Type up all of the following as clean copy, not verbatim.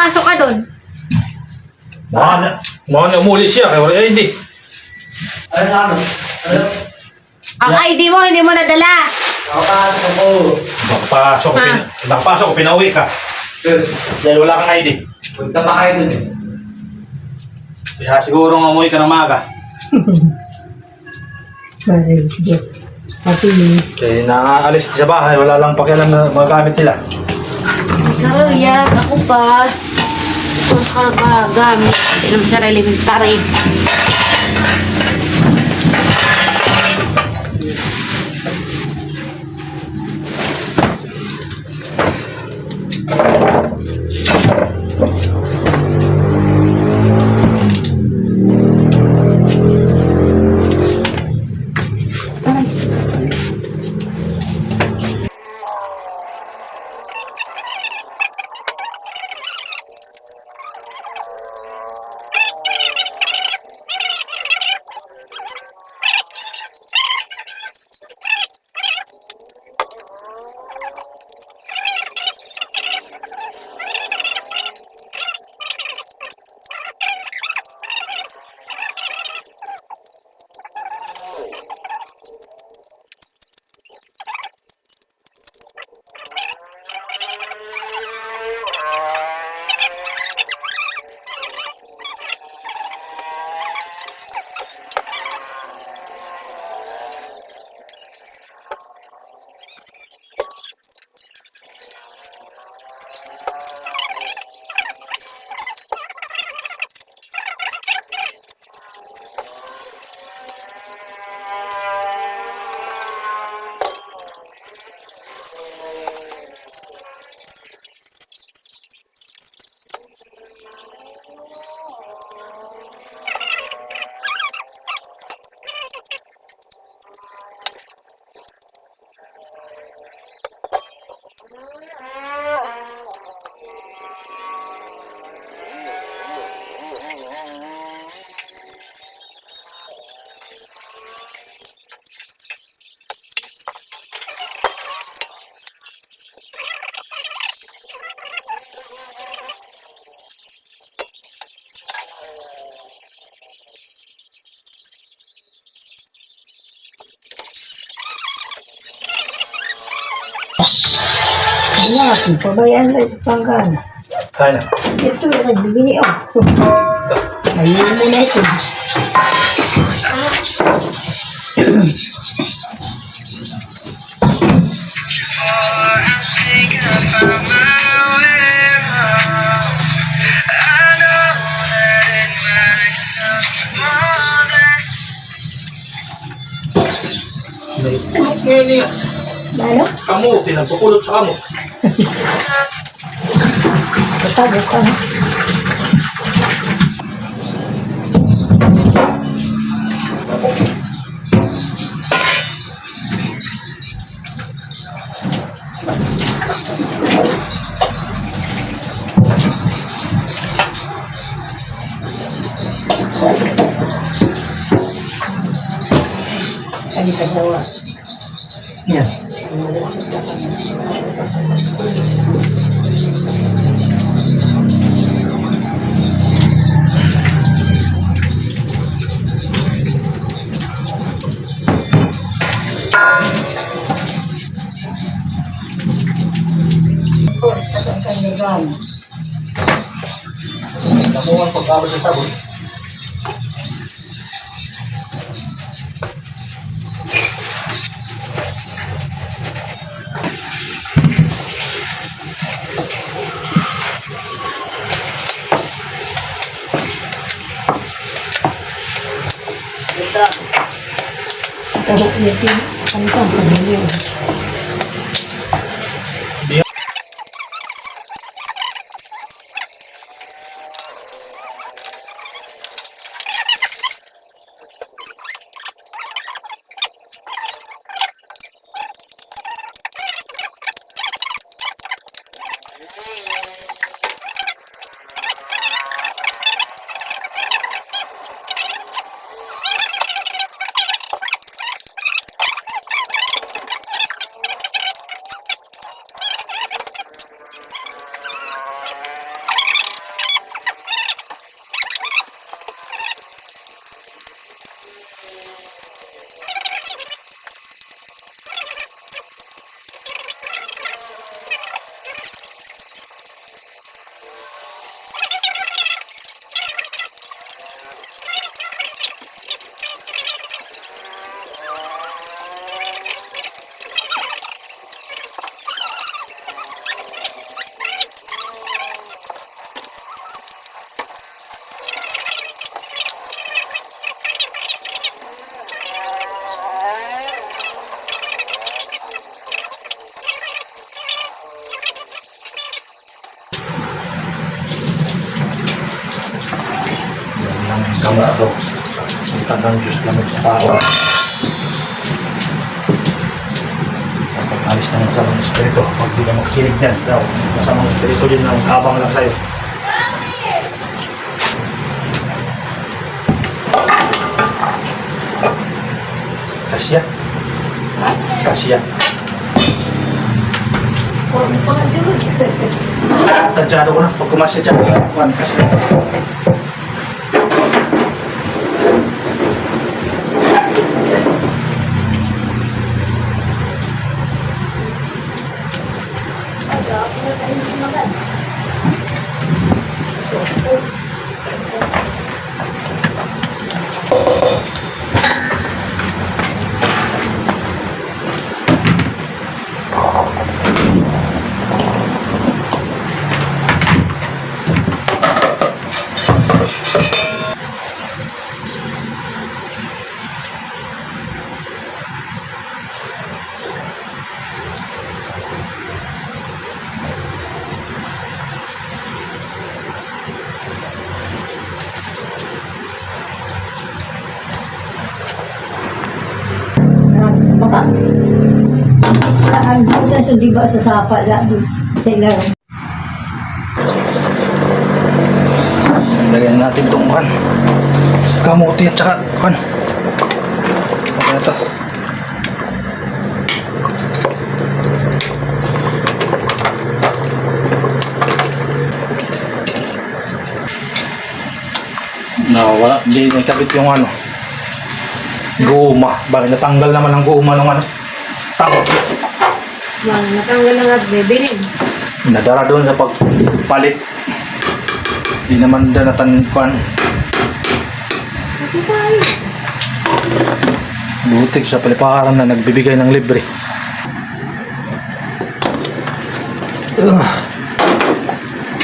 pumasok ka doon? Mga na umuli siya, kaya wala ID. Ano? Ang ID mo, hindi mo nadala. Nakapasok ako. Nakapasok ko, pinauwi ka. Dahil wala kang ID. Punta pa kayo dun eh. Kaya siguro nga umuwi ka ng maaga. Sorry, sige. Pati Kaya nakaalis sa bahay, wala lang pakialam na mga gamit nila. Karuya, ako pa. Kung ka gamit, hindi naman siya elementary. wala akong pabayaan na sa panggana. Kaya na. Ito, nagbibini ako. Ayun mo na ito. Ngayon niya. Ano? Kamu, pinagpupulot sa kamo. Patago ka. Kali ka bawas. Yan. Namuhan pagkabot sa sabon. Pero ito, ano ka, pamilya. Gamot to. Punta ng Diyos gamot sa tao. Alis na ng masamang espiritu. Pag di ka makikinig yan, daw. Masamang espiritu din na abang lang sa'yo. Kasya. Kasya. Tadyado ko na. Pag kumasya dyan, kasya. Baka. Sila ang dito so di ba sa sapa lagi sa ilalim. Lagyan natin itong kan. Kamuti at saka kan. Okay na ito. Wala. Hindi nakabit yung ano. Guma. Bakit natanggal naman ang guma ng ano? Tama. Natanggal na nga, bibinig. Nadara doon sa pagpalit. Hindi naman doon natanpan. Butik sa paliparan na nagbibigay ng libre.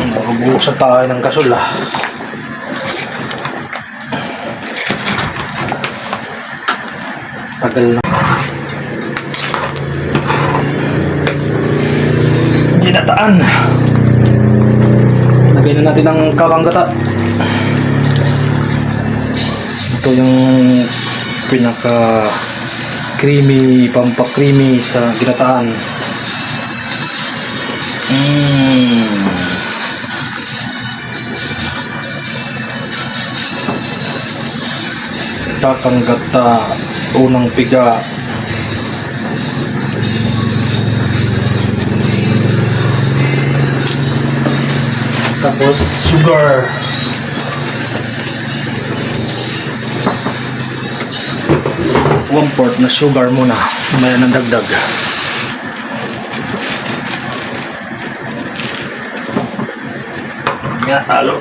Nabubusan tayo ng gasol Tagal na. Ginataan. Lagyan na natin ang kakanggata. Ito yung pinaka creamy, pampa-creamy sa ginataan. Kakanggata, unang piga. Tapos sugar. One-fourth na sugar muna. Maya ng dagdag. Yan, alo.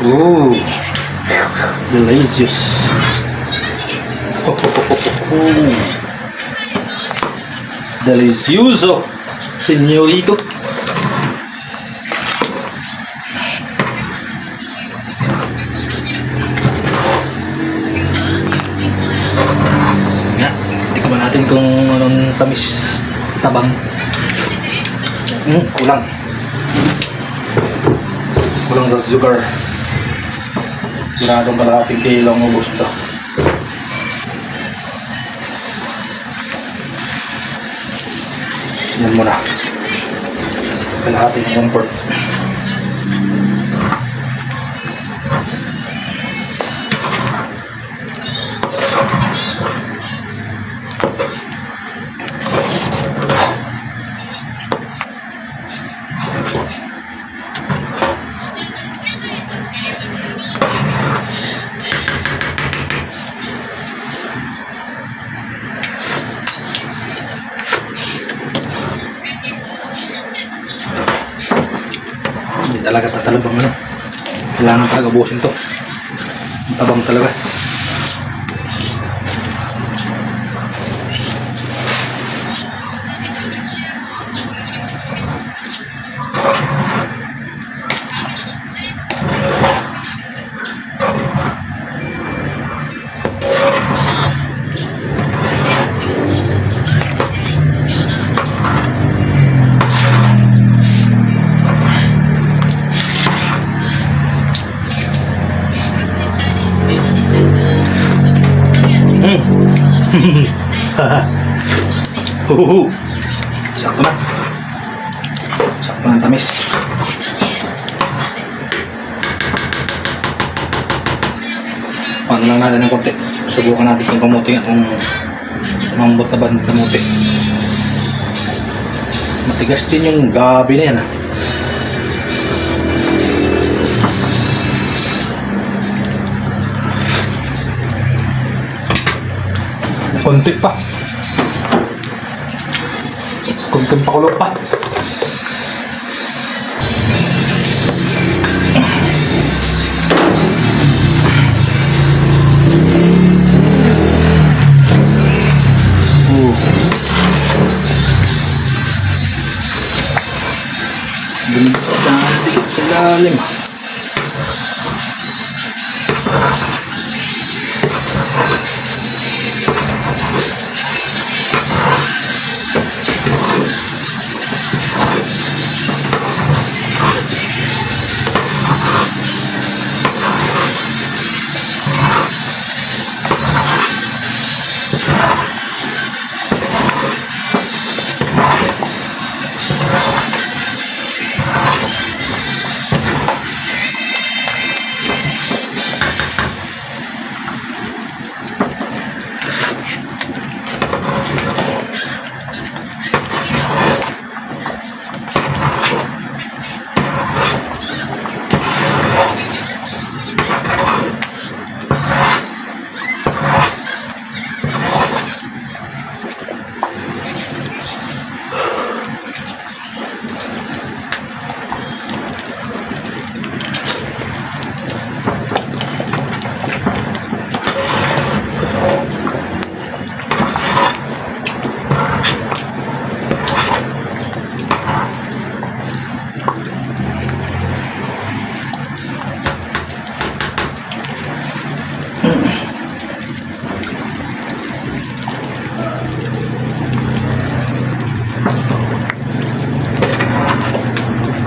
Ooh, delicious. Delicioso, señorito. Yan, tikman natin kung anong tamis tabang. Kulang sa sugar. Siradong kalahating kilo ang ubos ito. Yan muna. Kalahating comfort. Talaga tatalabang ano. Kailangan talaga ubusin to. Tabang talaga. Sakto na. Sakto na ang tamis. Paano lang natin ng konti. Subukan natin kung kamuti nga, kung umambot na ba ng kamuti. Matigas din yung gabi na yan, ha. Konti pa. Konting pakulo pa. Dikit sa lalim.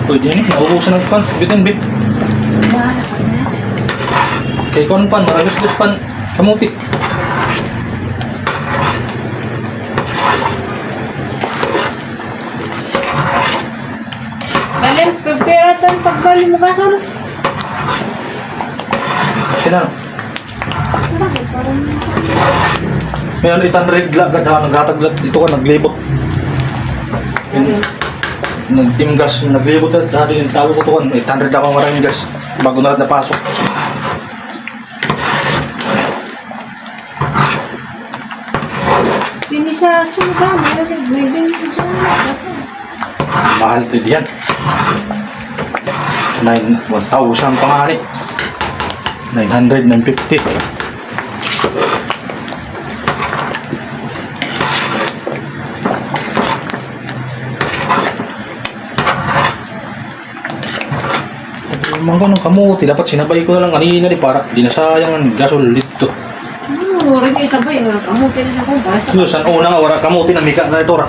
Pwede yan eh, nauubusan ng pan. Bitin, bit. Kay kon pan, maragas-gas pan. Kamuti. Dalhin, prepare atan pagbali mo gasol. Kailan? Ngayon, itan regla, gadahan, naghataglat. Dito ka, naglibot. Nag-team gas, naglibot at dati yung tawag ko to kan, 800 ako maraming gas bago na napasok. Hindi sa suga, may bento dyan. Mahal ito diyan. 1,000 pangani. 900, 950. Mga ganun kamuti, dapat sinabay ko na lang kanina para di na sayang ang gasol dito. Rin kayo sabay, kamuti na ako. Basta. Yun, saan una nga, wala kamuti na mika na ito ra.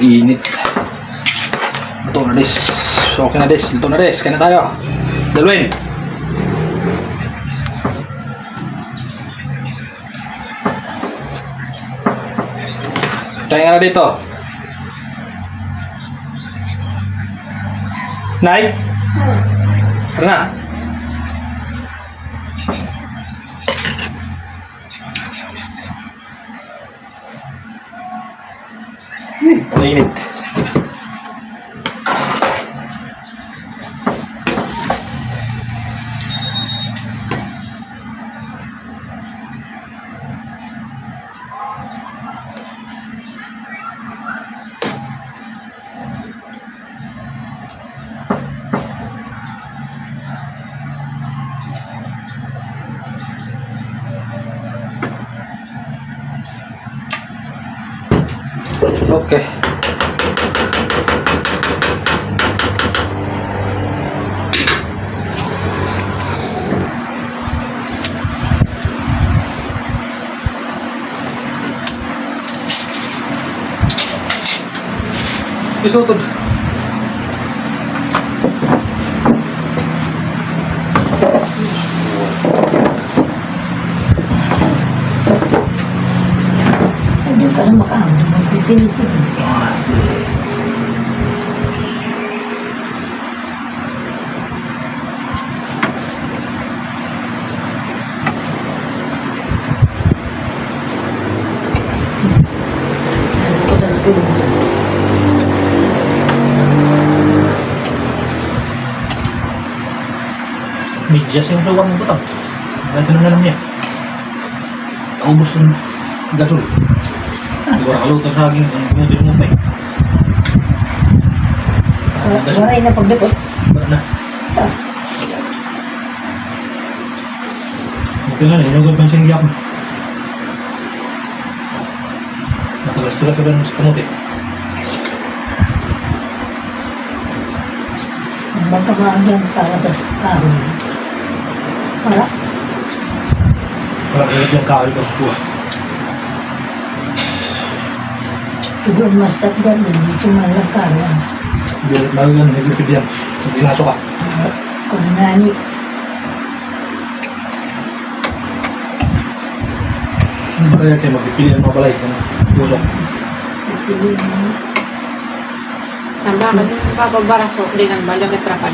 Init. Luto na des. Okay na des. Luto na des. Kaya na tayo. Dalwin. Tayo nga na dito. Nay? Tara na. Mainit. Okay. Isutod. Hindi ka na makaano. Magpipinipin. Ano ko sa school? Medyas yung luwag ng butang. Ganito na lang niya. Naubos ng gasol. Hindi ko nakaluto sa akin ang pinito ng mapay. Waray na pagdakot. Ba't na? Okay nga na, inugod pang sinigyak mo. Matagas-tagas sa ganun sa kamuti. Magkamahagyan para sa kahoy. Para? Walang hirap yung kahoy ko. Buwa. Siguro mas tatgan din. Ito malang kahoy. Bilit bago yan, naglipid yan. Hindi naso ka. Kung nani. Hindi ba kaya kayo magpipili ng mga balay? Usok. Pipili mo. Ang bakit yung papabaraso, hindi nang balang katrapan.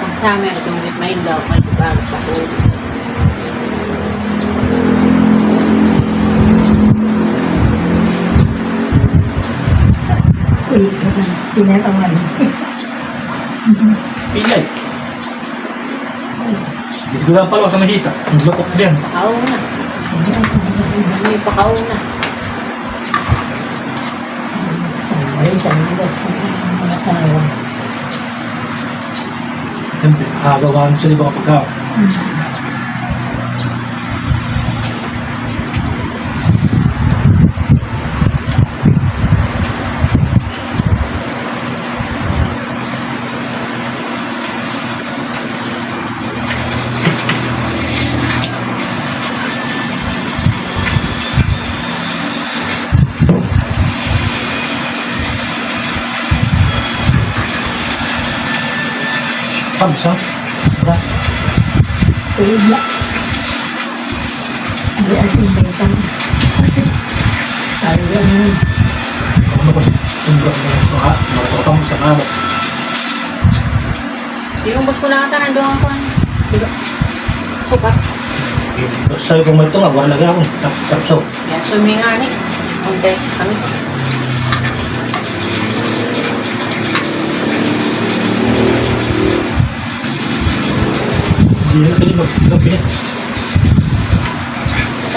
Pag sa amin, itong may daw, ay bago pasulog. Uy, tinatawan. Pilay. Hindi ko lang pala sa mahita. Ang lukok na yan. Pakaw na. May pakaw na. Sabay, sabay. Mga tao. Siyempre, nakagawa sa libang pagkaw. Bisa? Wala. Tulog na. Hindi asin baitan. Ayaw na. Ano ba? Sumbra mo ito ha? Marapatang mo sa kamot. Yung bus ko nakata na doon ko. Diba? Sukat. Sa'yo kung may ito nga, wala lagi akong tapsaw. Kaya swimming nga ni. Unti. Kami. Hindi na pili mag-pinit.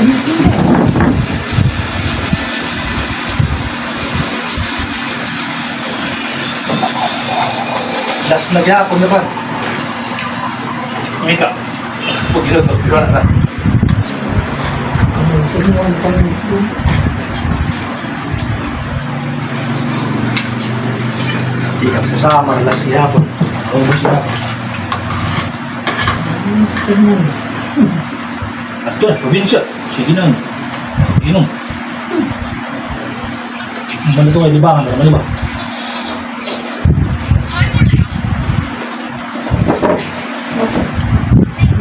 Ano yun? Last na gihapon na ba? Mika. Huwag ito, pero na. Sinuwan pa rin ito. Hindi kami sasama. Last gihapon. August gihapon. Tingnan. At doon, probinsya. Sige na. Inom. Malito kayo, libangan na naman, di ba?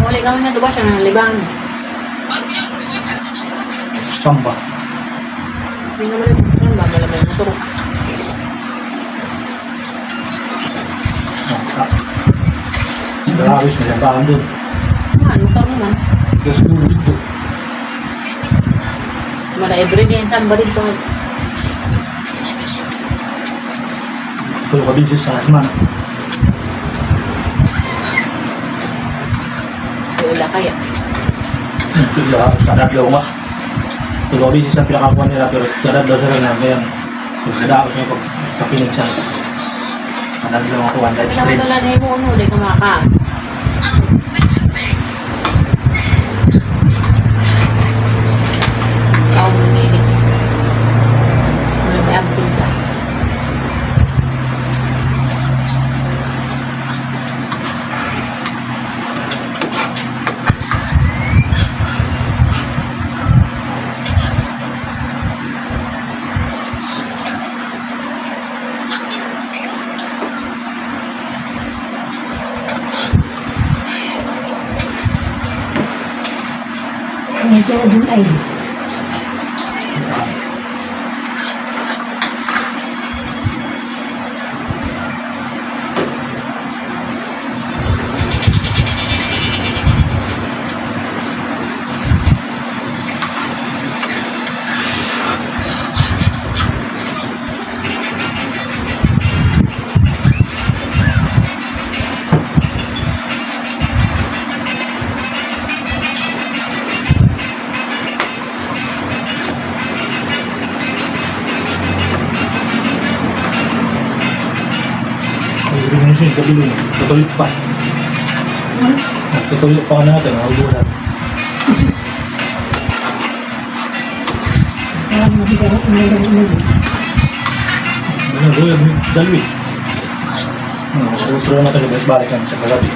Muli kami na diba siya ng libang. Samba. Hindi naman ito. Saan ba? Malamay mo ito. Grabe sa libangan doon. Ano ito naman? Kasi dulo dito. Mala everyday ang samba dito. Kalau kabinsis sa semana. Wala kaya. Sudah harus kadat daw nga. Kalau kabinsis sa pinakakuha nila pero kadat daw sila na ngayon. Kada ako sa pagkapinig sa kadat daw ako one live Sabi stream. ko lang mo ano, di kumakaan. May tira dun ay. Hindi mo siya, kabilo mo. Tutulog pa. Tutulog pa natin, mahuburan. Parang mabigaras ang mga ganun. Ano, buyag ni Dalwi. Pero naman tayo, balik kami sa kagabi.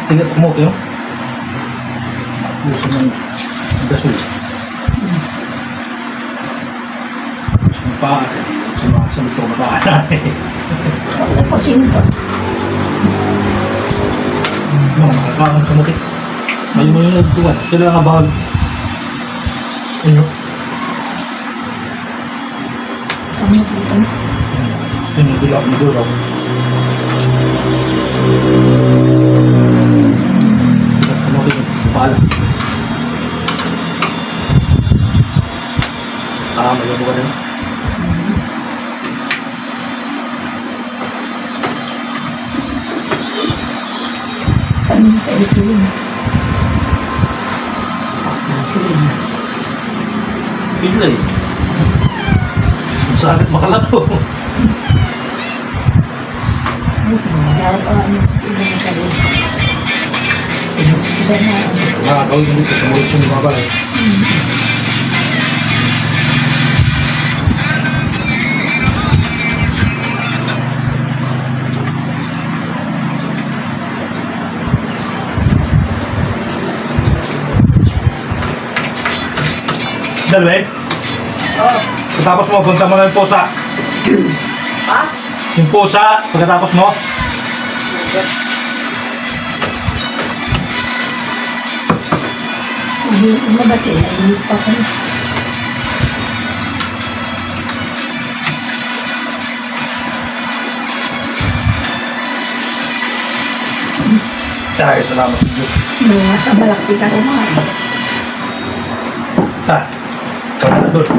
Tingnan ko mo ito, no? Gusto ng gasol. Gusto ng paa. Sumasunod ko mataan. Ako po sino? Makakakan sa muti. May mo yung nagtuwan. Sila lang ang bahal. Ano? Kamu dito. Sinudulaw, nudulaw. Ano rin? Pala. May mo ka rin. Kami tayo ito yun. Sige na. Pilay. Sakit makalato. Dahil pa ano, iba na sa rin. Iba na ano. Nakakawin mo dito, sumunod siya mga balay. Dalwin? Oh. Pagkatapos mo, punta mo na yung pusa. Ha? Yung pusa, pagkatapos mo. Ano ba sila? Hindi pa ko. Ay, salamat sa Diyos. Mga kabalakti ka ko mga. Ha, kaya na doon.